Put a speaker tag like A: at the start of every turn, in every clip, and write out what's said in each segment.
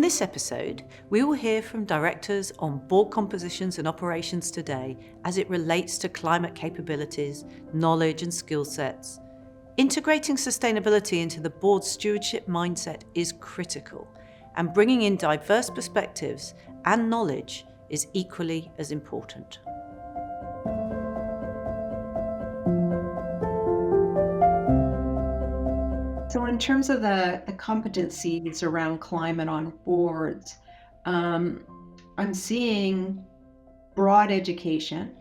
A: this episode, we will hear from directors on board compositions and operations today as it relates to climate capabilities, knowledge and skill sets. Integrating sustainability into the board's stewardship mindset is critical, and bringing in diverse perspectives and knowledge is equally as important.
B: So in terms of the competencies around climate on boards, I'm seeing broad education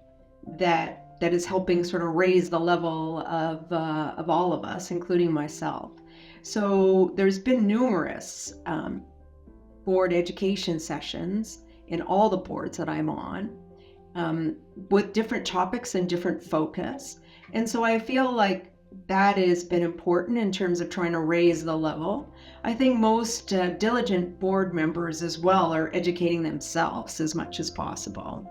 B: that is helping sort of raise the level of all of us, including myself. So there's been numerous board education sessions in all the boards that I'm on, with different topics and different focus. And so I feel like that has been important in terms of trying to raise the level. I think most diligent board members as well are educating themselves as much as possible.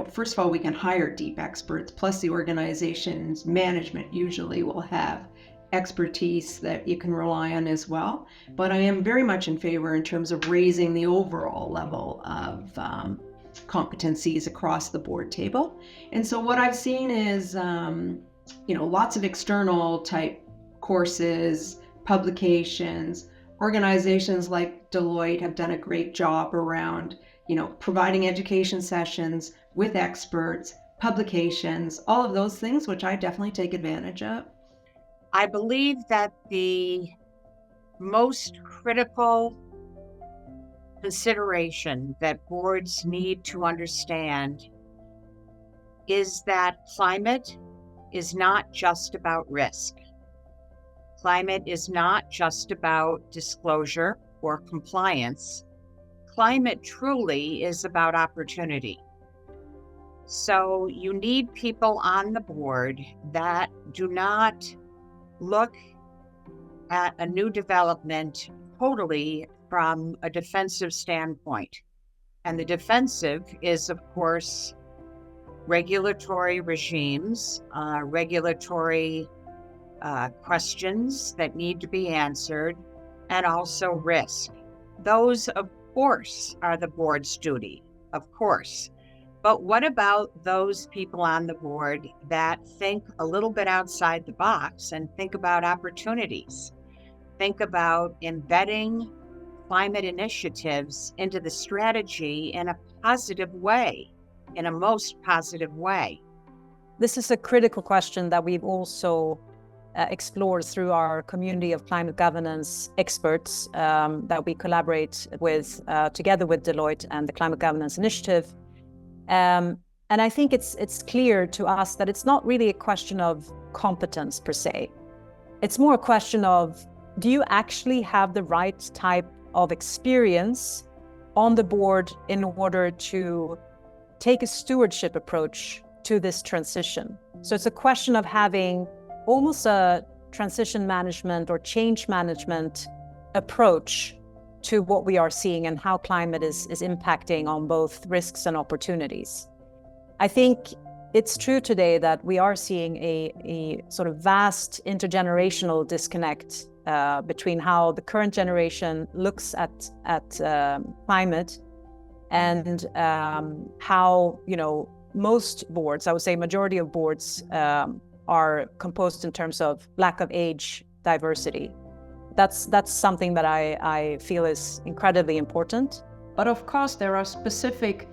B: First of all, we can hire deep experts, plus the organization's management usually will have expertise that you can rely on as well. But I am very much in favor in terms of raising the overall level of competencies across the board table. And so what I've seen is lots of external type courses, publications. Organizations like Deloitte have done a great job around, providing education sessions with experts, publications, all of those things, which I definitely take advantage of.
C: I believe that the most critical consideration that boards need to understand is that climate is not just about risk. Climate is not just about disclosure or compliance. Climate truly is about opportunity. So you need people on the board that do not look at a new development totally from a defensive standpoint. And the defensive is, of course, regulatory regimes, regulatory questions that need to be answered, and also risk. Those, of course, are the board's duty, of course. But what about those people on the board that think a little bit outside the box and think about opportunities? Think about embedding climate initiatives into the strategy in a positive way. In a most positive way.
D: This is a critical question that we've also explored through our community of climate governance experts that we collaborate with together with Deloitte and the Climate Governance Initiative. And I think it's clear to us that it's not really a question of competence per se. It's more a question of, do you actually have the right type of experience on the board in order to take a stewardship approach to this transition? So it's a question of having almost a transition management or change management approach to what we are seeing and how climate is impacting on both risks and opportunities. I think it's true today that we are seeing a sort of vast intergenerational disconnect between how the current generation looks at climate and how, most boards, I would say majority of boards, are composed in terms of lack of age diversity. That's something that I feel is incredibly important.
E: But of course, there are specific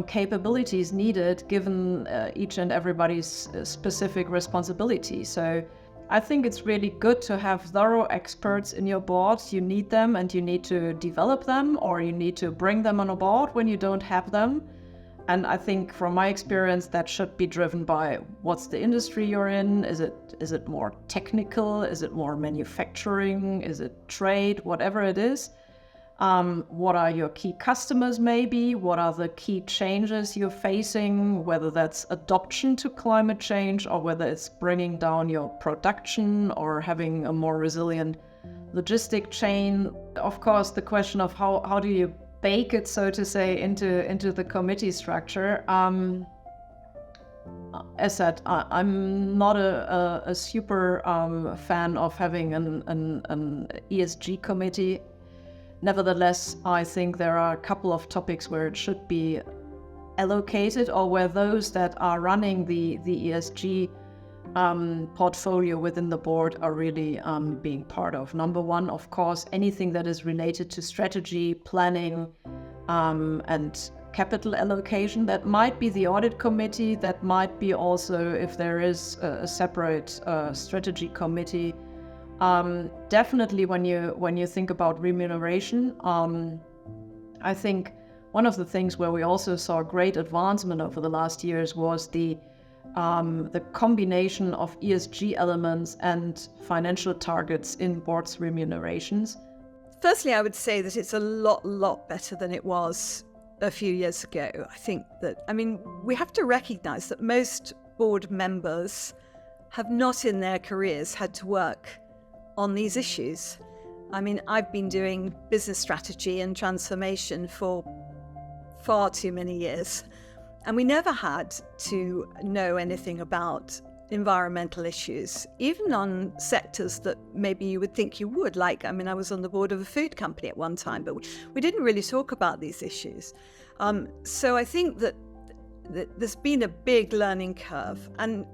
E: capabilities needed given each and everybody's specific responsibility. So I think it's really good to have thorough experts in your board. You need them and you need to develop them, or you need to bring them on a board when you don't have them. And I think from my experience, that should be driven by what's the industry you're in. Is it more technical? Is it more manufacturing? Is it trade? Whatever it is. What are your key customers maybe? What are the key changes you're facing, whether that's adoption to climate change or whether it's bringing down your production or having a more resilient logistic chain. Of course, the question of how do you bake it, so to say, into the committee structure. As said, I'm not a super fan of having an ESG committee. Nevertheless, I think there are a couple of topics where it should be allocated, or where those that are running the ESG portfolio within the board are really being part of. Number one, of course, anything that is related to strategy, planning, and capital allocation. That might be the audit committee, that might be also, if there is a separate strategy committee. Definitely when you think about remuneration, I think one of the things where we also saw great advancement over the last years was the combination of ESG elements and financial targets in boards' remunerations.
F: Firstly, I would say that it's a lot better than it was a few years ago. I think that, we have to recognize that most board members have not in their careers had to work on these issues. I've been doing business strategy and transformation for far too many years, and we never had to know anything about environmental issues, even on sectors that maybe you would think you would. Like, I was on the board of a food company at one time, but we didn't really talk about these issues. So I think that there's been a big learning curve, and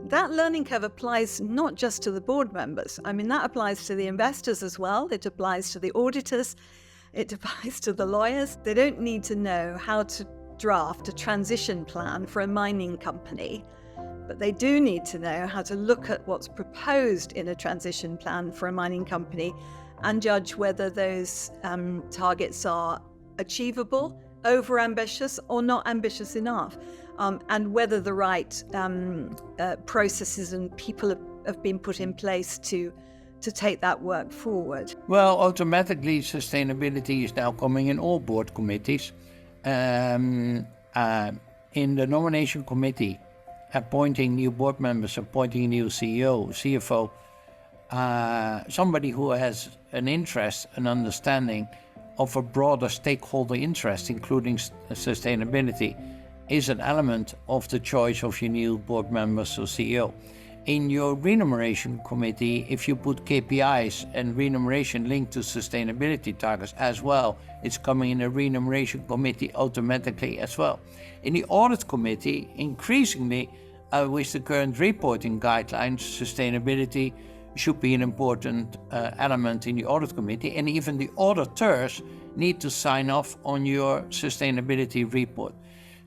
F: that learning curve applies not just to the board members. That applies to the investors as well. It applies to the auditors. It applies to the lawyers. They don't need to know how to draft a transition plan for a mining company, but they do need to know how to look at what's proposed in a transition plan for a mining company and judge whether those targets are achievable, over-ambitious, or not ambitious enough, and whether the right processes and people have been put in place to take that work forward.
G: Well, automatically sustainability is now coming in all board committees. In the nomination committee, appointing new board members, appointing a new CEO, CFO, somebody who has an interest, an understanding of a broader stakeholder interest, including sustainability, is an element of the choice of your new board members or CEO. In your remuneration committee, if you put KPIs and remuneration linked to sustainability targets as well, it's coming in a remuneration committee automatically as well. In the audit committee, increasingly, with the current reporting guidelines, sustainability should be an important element in the audit committee, and even the auditors need to sign off on your sustainability report.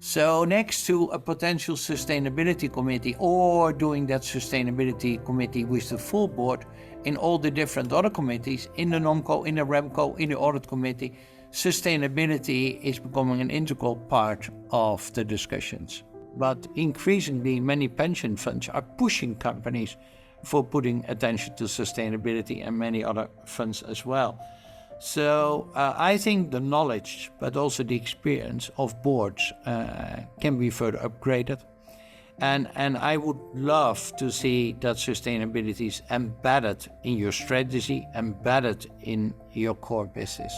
G: So next to a potential sustainability committee, or doing that sustainability committee with the full board in all the different other committees, in the NOMCO, in the REMCO, in the audit committee, sustainability is becoming an integral part of the discussions. But increasingly, many pension funds are pushing companies for putting attention to sustainability, and many other funds as well. So I think the knowledge, but also the experience of boards can be further upgraded. And I would love to see that sustainability is embedded in your strategy, embedded in your core business.